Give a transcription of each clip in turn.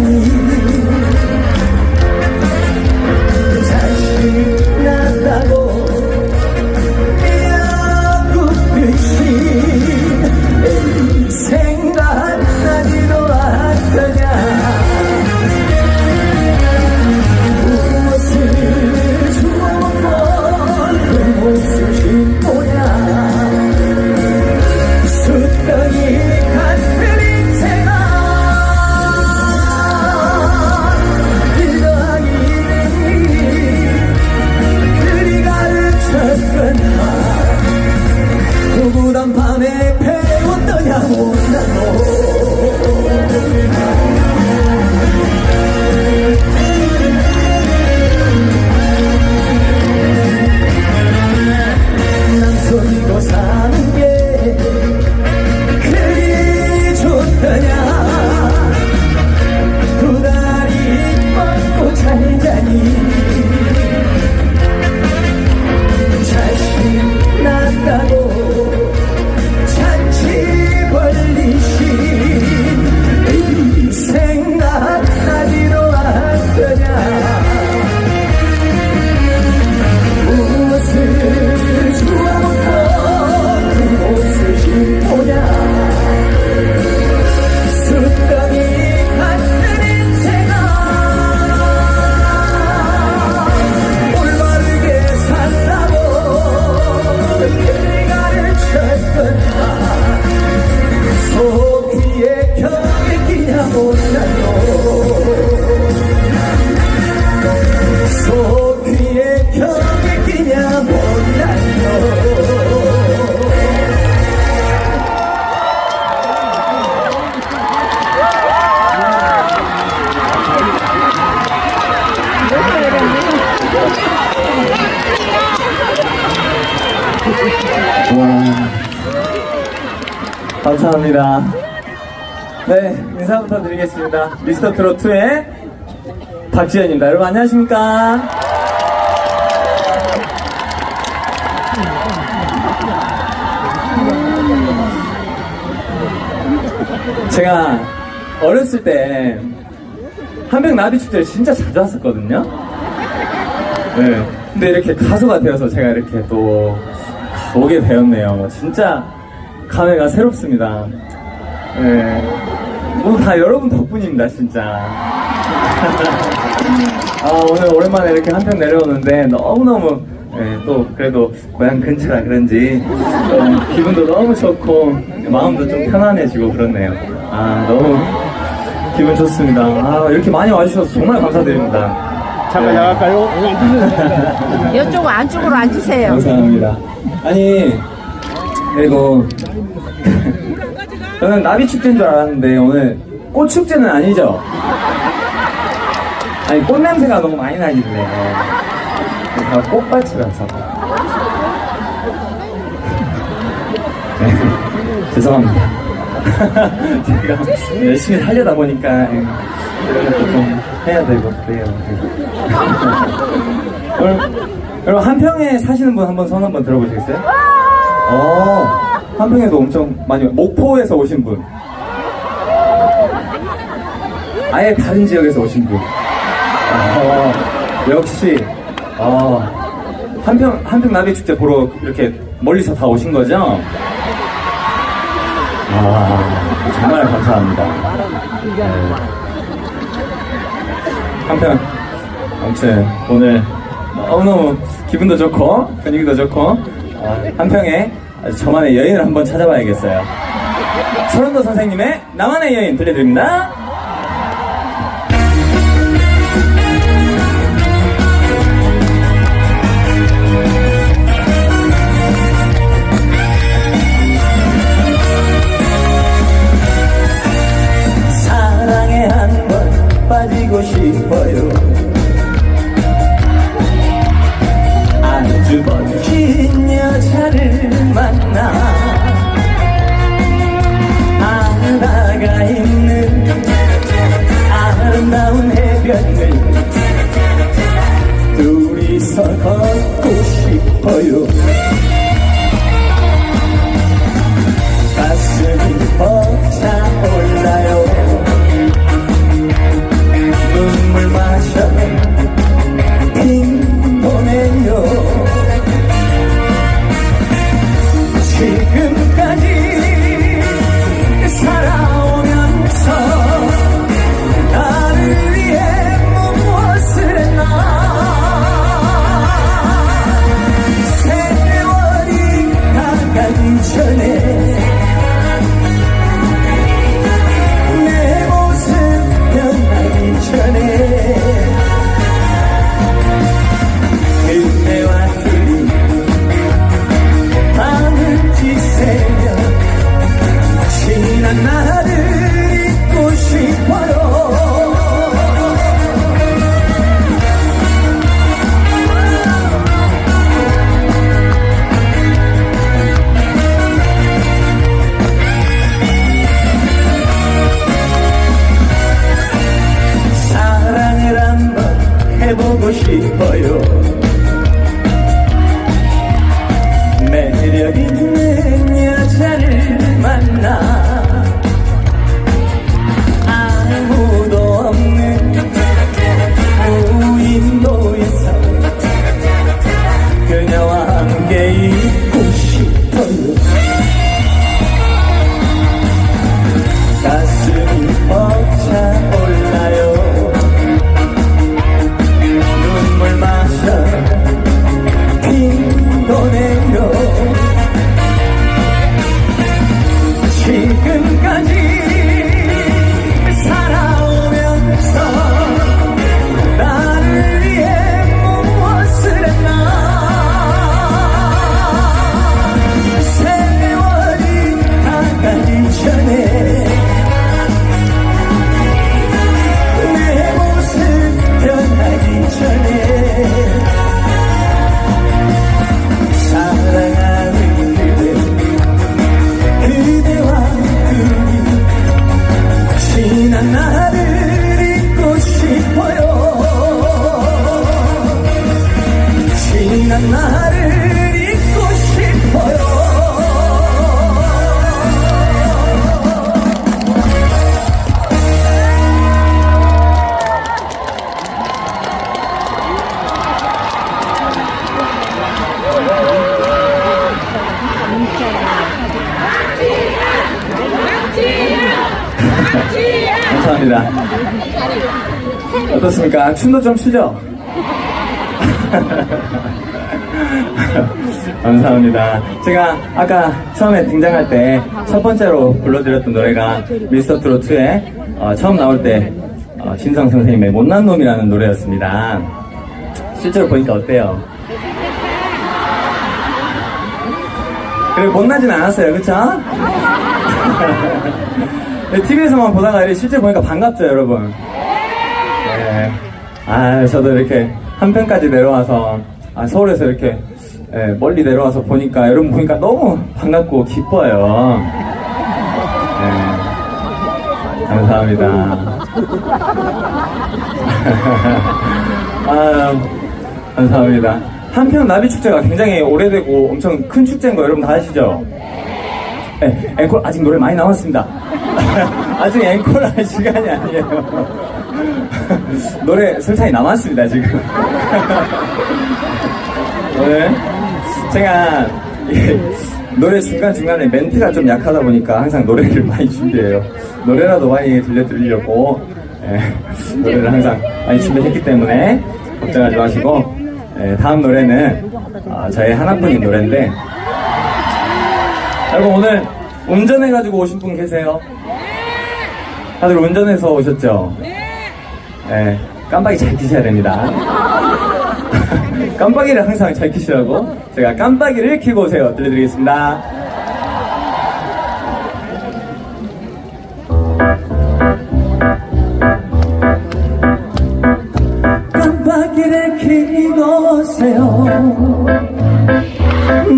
잔잔히 자신 난다고 삐약웃듯이 생각나지도 않더냐. 무엇을 주워먹고 그 모습이 뭐냐. 숫덩이 같은 인생아 그리 가르쳤거나 구구단 밤에 배웠더냐고 나도. 남소리고 사는 게 그리 좋더냐. 두 다리 뻗고 잔잔히 자신 난다고 잔치 벌리신 이 생각나지도 않더냐. 무엇을 주워먹고 그 모습이 뭐냐. 숫덩이 같은 인생아 올바르게 살라고 그리 가르쳤던가. 소귀에 벽에 끼냐 못나요. 소귀에 벽에 끼냐 못나요. 감사합니다. 네, 인사부터 드리겠습니다. 미스터트롯2의 박지현입니다. 여러분 안녕하십니까? 제가 어렸을 때 한평 나비축제를 진짜 자주 왔었거든요. 네, 근데 이렇게 가수가 되어서 제가 이렇게 또 오게 되었네요. 진짜 감회가 새롭습니다. 네, 뭐 다 여러분 덕분입니다, 진짜. 오늘 오랜만에 이렇게 한평 내려오는데 너무너무 또 그래도 고향 근처라 그런지 기분도 너무 좋고 마음도 좀 편안해지고 그렇네요. 너무 기분 좋습니다. 이렇게 많이 와주셔서 정말 감사드립니다. 잠깐 나갈까요? 이쪽 안쪽으로 앉으세요. 감사합니다. 아니 그리고 저는 나비축제인 줄 알았는데 오늘 꽃축제는 아니죠? 아니 꽃냄새가 너무 많이 나길래 다 꽃밭이라서. 네, 죄송합니다. 제가 열심히 하려다 보니까 이런 것도 좀 해야 되고 그래요. 여러분 한평에 사시는 분 한번 손 한번 들어보시겠어요? 한평에도 엄청 많이 목포에서 오신 분, 아예 다른 지역에서 오신 분. 역시 한평 나비축제 보러 이렇게 멀리서 다 오신 거죠? 정말 감사합니다. 한평 아무튼 오늘 너무너무 기분도 좋고 분위기도 좋고 한평에 아주 저만의 여인을 한번 찾아봐야겠어요. 서른도 선생님의 나만의 여인 들려드립니다. 사랑에 한번 빠지고 싶어요. 아주 멋진 여자를 만나 바다가 있는 아름다운 해변을 둘이서 걷고 싶어요. 가슴이 벅차올라요. 감사합니다. 어떻습니까? 춤도 좀 추죠? 감사합니다. 제가 아까 처음에 등장할 때 첫 번째로 불러드렸던 노래가 미스터 트롯2에 처음 나올 때 진성 선생님의 못난 놈이라는 노래였습니다. 실제로 보니까 어때요? 그래 못나진 않았어요, 그쵸? TV에서만 보다가 실제 보니까 반갑죠, 여러분? 네. 저도 이렇게 한편까지 내려와서 서울에서 이렇게 멀리 내려와서 보니까 여러분 보니까 너무 반갑고 기뻐요. 네. 감사합니다. 감사합니다. 한편 나비축제가 굉장히 오래되고 엄청 큰 축제인 거 여러분 다 아시죠? 네, 앵콜 아직 노래 많이 남았습니다. 아직 앵콜 할 시간이 아니에요. 노래 설탕이 남았습니다 지금. 오늘 제가 노래 중간중간에 멘트가 좀 약하다 보니까 항상 노래를 많이 준비해요. 노래라도 많이 들려드리려고 노래를 항상 많이 준비했기 때문에 걱정하지 마시고 다음 노래는 저의 하나뿐인 노래인데 여러분 오늘 운전해가지고 오신 분 계세요? 다들 운전해서 오셨죠? 네, 깜빡이 잘 켜셔야 됩니다. 깜빡이를 항상 잘 켜시라고 제가 깜빡이를 켜고 오세요 들려드리겠습니다. 깜빡이를 켜고 오세요.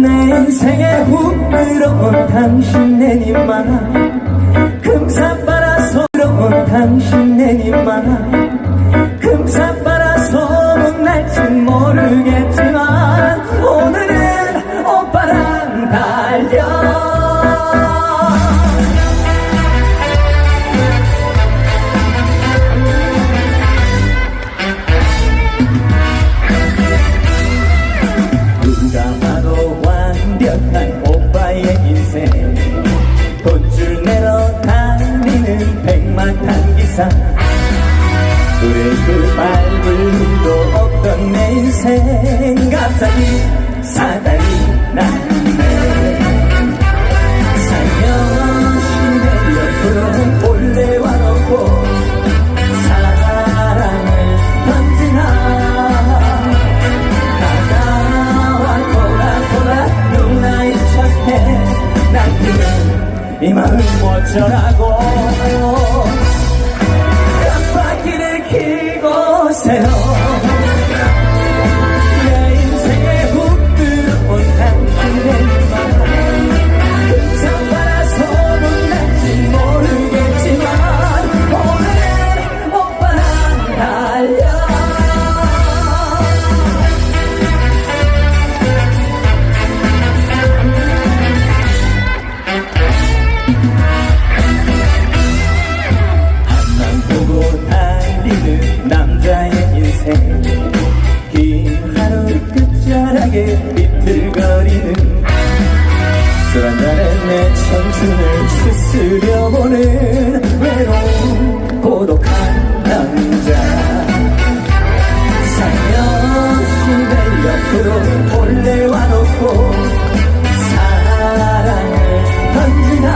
내 인생에 훅 들어온 당신 내님만 금사빠라서 들어온 당신 내님만 금사빠라서 못날진 모르겠지만 오늘은 오빠랑 달려 누가 봐도 완벽한 오빠의 인생 돈줄 내러 달리는 백마탄 기사 브레이크 밟을 힘도 없던 내 인생 갑자기 사다리 났네. 살며시 내 옆으로 올레와 놓고 사랑을 던지나 누나의 척해 난 그는 이 마음 어쩌라고 깜빡이를 켜고 오세요. 내 인생에 훅 들어온 당신의 말 금상바라서 못날지 모르겠지만 오늘은 오빠랑 달려 남자의 인생 긴 하루 끝자락에 비틀거리는 술 한잔에 내 청춘을 추스려보는 외로운 고독한 남자 살며시 내 옆으로 올레와 놓고 사랑을 던지나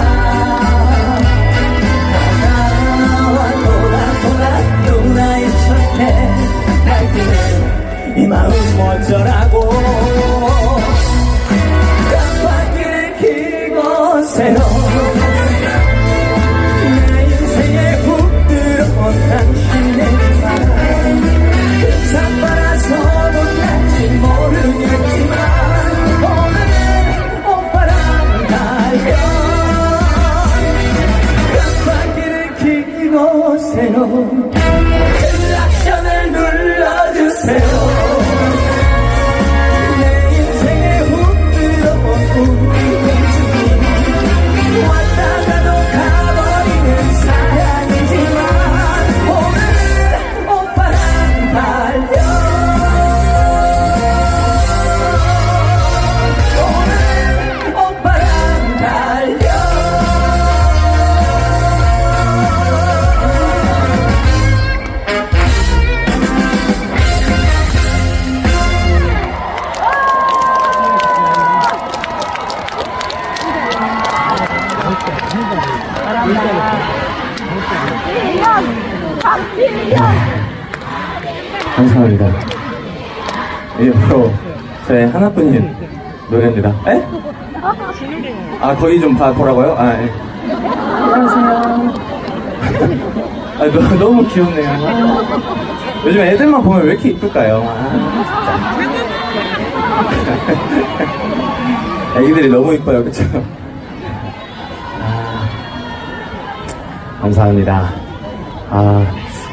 누나의 척해 날뛰는 이 마음 어쩌라고 깜빡이를 켜고 오세요. 내 인생에 훅 들어온 당신의 말 금상바라서 못날지 모르겠지만 오늘은 오빠랑 달려 깜빡이를 켜고 오세요. 클락션을 눌러주세요. 내 인생에 훅 들어온 우리 공주님 왔다가도 가버리는 사랑이지만 오늘은 오빠랑 달려 오늘은 오빠랑 달려 감사합니다. 이게 바로 저의 하나뿐인 노래입니다. 에? 아, 거의 좀 보라고요? 아, 예. 안녕하세요. 아, 너무 귀엽네요. 요즘 애들만 보면 왜 이렇게 이쁠까요? 아, 진짜. 애기들이 너무 이뻐요, 그쵸? 아, 감사합니다. 아,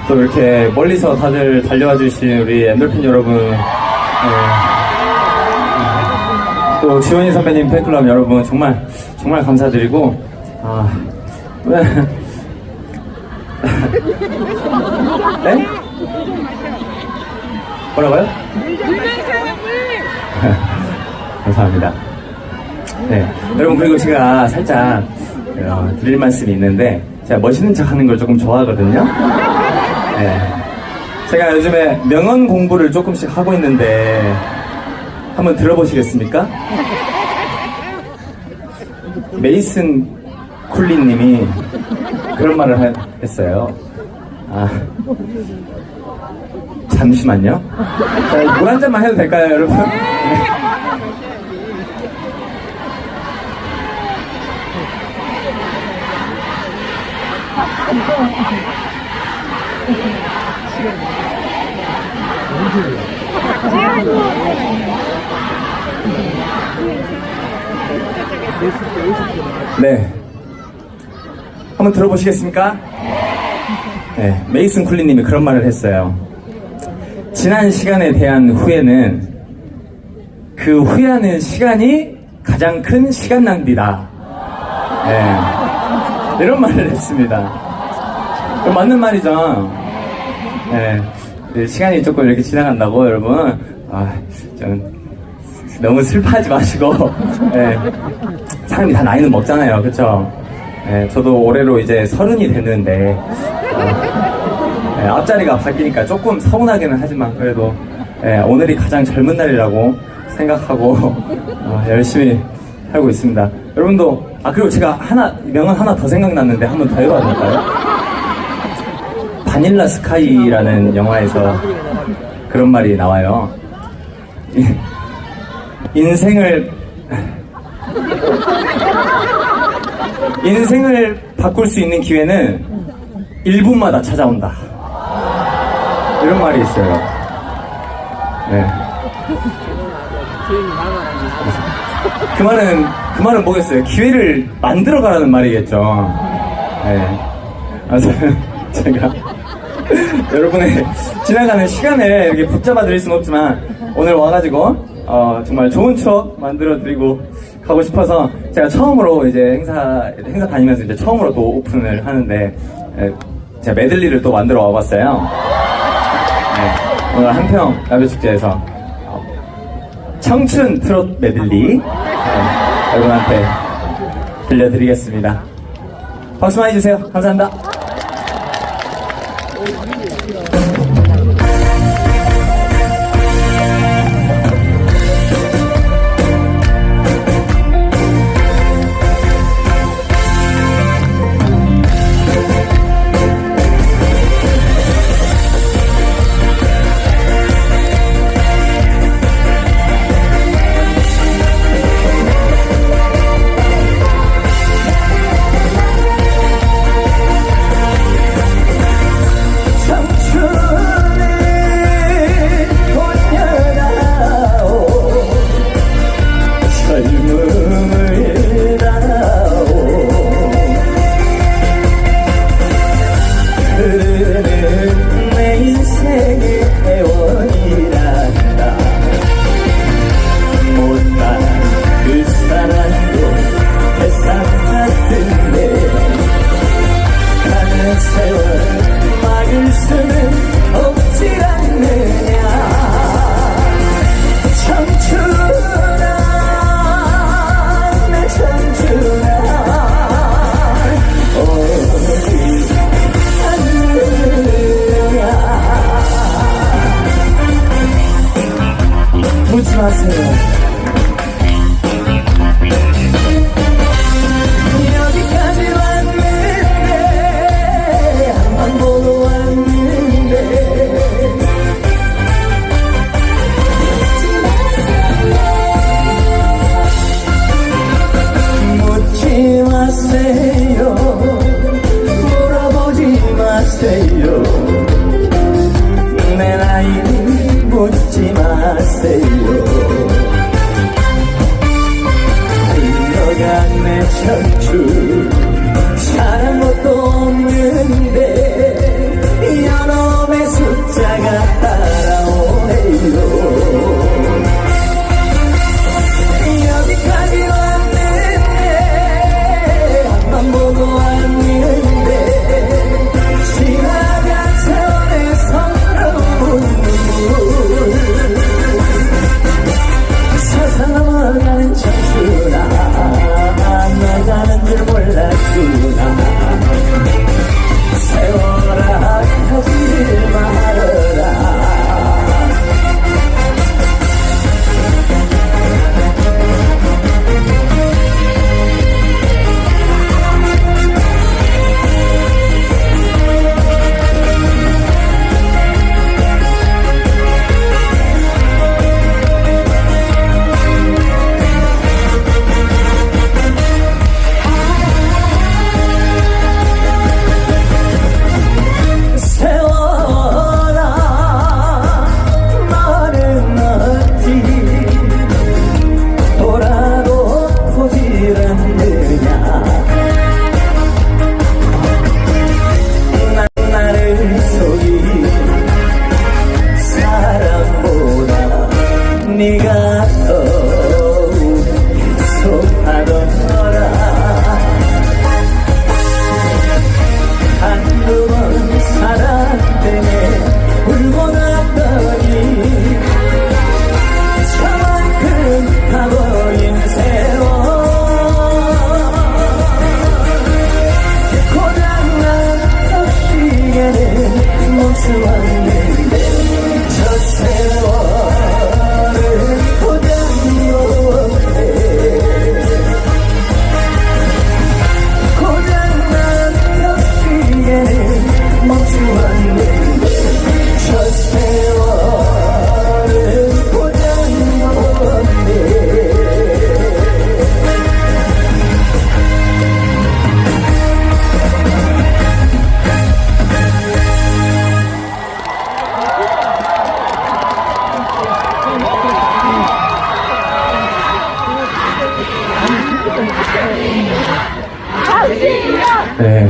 또 이렇게 멀리서 다들 달려와 주신 우리 엔돌핀 여러분, 또 지원이 선배님 팬클럽 여러분 정말 감사드리고, 네? 뭐라고요? 감사합니다. 네, 여러분, 그리고 제가 살짝 드릴 말씀이 있는데, 제가 멋있는 척 하는 걸 조금 좋아하거든요. 네, 제가 요즘에 명언 공부를 조금씩 하고 있는데 한번 들어보시겠습니까? 메이슨 쿨리님이 그런 말을 했어요. 아, 잠시만요. 자, 물 한 잔만 해도 될까요, 여러분? 네, 한번 들어보시겠습니까? 네, 메이슨 쿨리님이 그런 말을 했어요. 지난 시간에 대한 후회는 그 후회하는 시간이 가장 큰 시간 낭비다. 네, 이런 말을 했습니다. 맞는 말이죠. 네, 시간이 조금 이렇게 지나간다고 여러분, 좀 너무 슬퍼하지 마시고, 네, 사람이 다 나이는 먹잖아요, 그쵸? 네, 저도 올해로 이제 30이 됐는데, 네, 앞자리가 바뀌니까 조금 서운하기는 하지만 그래도 오늘이 가장 젊은 날이라고 생각하고 열심히 살고 있습니다. 여러분도, 그리고 제가 명언 하나 더 생각났는데 한번 더 해봐도 될까요? 바닐라 스카이라는 영화에서 그런 말이 나와요. 인생을 바꿀 수 있는 기회는 1분마다 찾아온다. 이런 말이 있어요. 네. 그 말은 뭐겠어요? 기회를 만들어가라는 말이겠죠. 네. 제가 여러분의 지나가는 시간을 이렇게 붙잡아 드릴 수는 없지만, 오늘 와가지고 정말 좋은 추억 만들어 드리고 가고 싶어서, 제가 처음으로 이제 행사 다니면서 이제 처음으로 또 오픈을 하는데, 제가 메들리를 또 만들어 와봤어요. 네, 오늘 한평 라디오축제에서 청춘 트롯 메들리, 여러분한테 들려드리겠습니다. 박수 많이 주세요. 감사합니다. 묻지 마세요. 여기까지 왔는데 수 없는데 저 세월을 고장놓네 고장난 저 시계는 멈추었는데 저 세월을 고장놓네 네.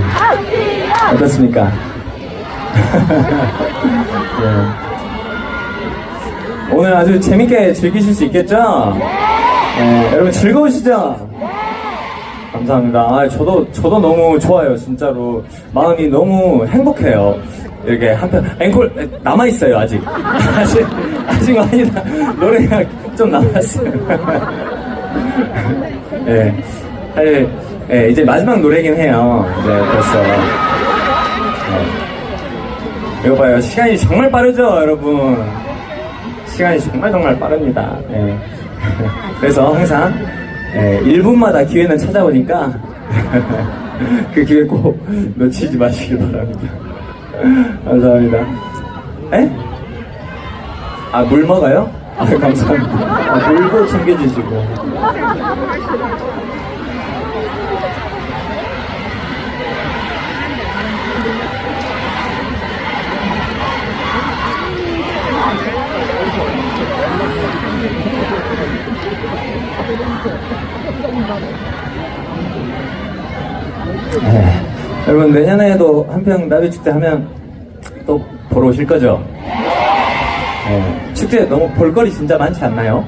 어떻습니까? 네. 오늘 아주 재밌게 즐기실 수 있겠죠? 네. 여러분 즐거우시죠? 감사합니다. 아, 저도 너무 좋아요, 진짜로. 마음이 너무 행복해요. 이렇게 한편, 앵콜 남아있어요, 아직. 아직 많이 노래가 좀 남았어요. 네. 사실, 네, 이제 마지막 노래긴 해요. 이제 벌써. 네. 이거 봐요. 시간이 정말 빠르죠, 여러분? 시간이 정말 빠릅니다. 네. 그래서 항상, 네, 1분마다 기회는 찾아오니까, 그 기회 꼭 놓치지 마시길 바랍니다. 감사합니다. 에? 아, 물 먹어요? 아, 감사합니다. 아, 물도 챙겨주시고. 네. 여러분 내년에도 한평 나비축제 하면 또 보러 오실 거죠? 네. 축제 너무 볼거리 진짜 많지 않나요?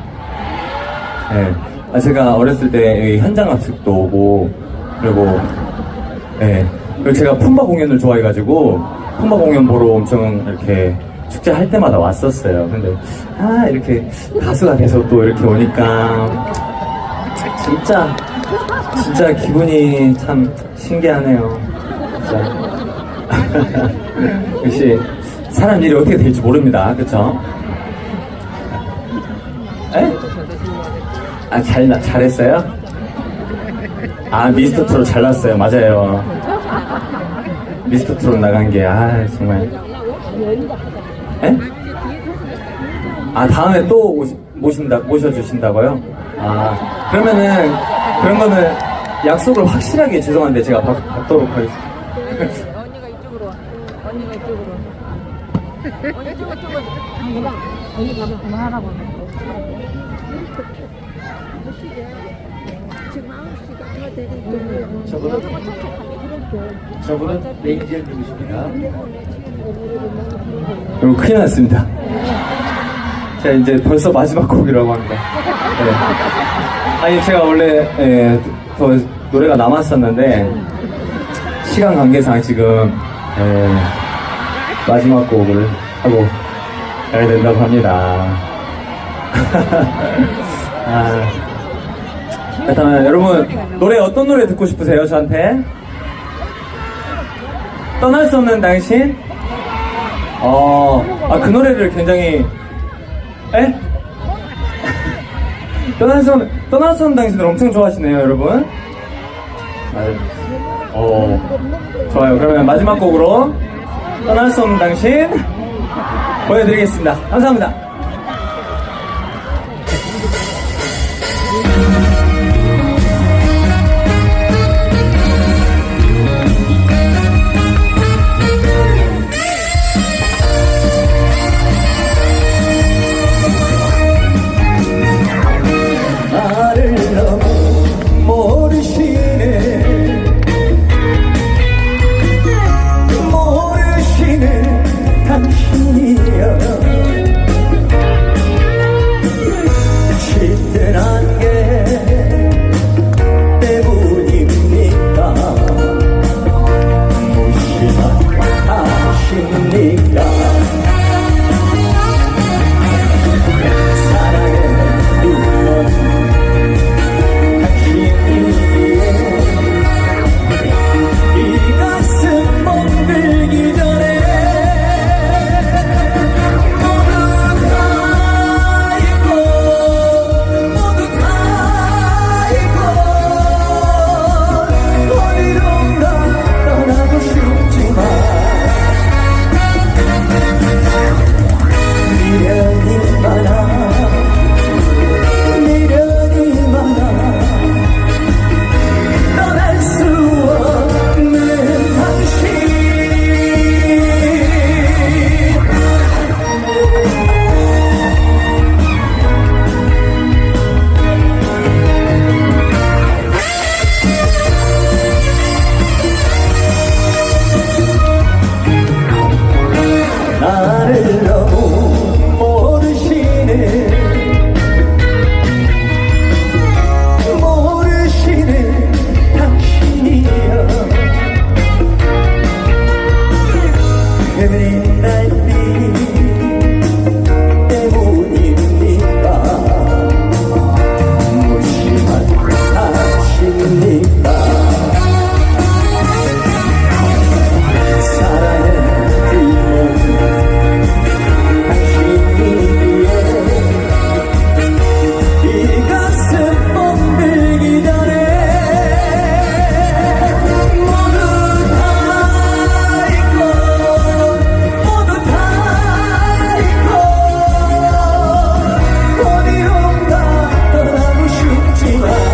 네. 아, 제가 어렸을 때 현장 합숙도 오고 그리고 네. 그리고 제가 품바 공연을 좋아해가지고 품바 공연 보러 엄청 이렇게 축제 할 때마다 왔었어요. 근데 이렇게 가수가 돼서 또 이렇게 오니까 진짜 기분이 참 신기하네요. 진짜. 역시 사람 일이 어떻게 될지 모릅니다. 그쵸? 에? 아, 잘했어요? 아, 미스터 트롯 잘 났어요. 맞아요. 미스터 트롯 나간 게, 정말. 에? 아, 다음에 또 모셔주신다고요? 아, 그러면은, 그런 거는 약속을 확실하게 죄송한데 제가 받도록 하겠습니다. 언니가 이쪽으로 와. 언니가 이쪽으로 와. 언니 가면 그만하라고. 지금 9시가 다 되고 저분은 레이지엘 누구십니다. 여러분 큰일 났습니다. 자, 이제 벌써 마지막 곡이라고 합니다. 네. 아니, 제가 원래, 더 노래가 남았었는데, 시간 관계상 지금, 마지막 곡을 하고 가야 된다고 합니다. 그렇다면 여러분, 노래 어떤 노래 듣고 싶으세요, 저한테? 떠날 수 없는 당신? 그 노래를 굉장히, 떠날 수 없는 당신을 엄청 좋아하시네요, 여러분. 좋아요. 그러면 마지막 곡으로 떠날 수 없는 당신 보여드리겠습니다. 감사합니다.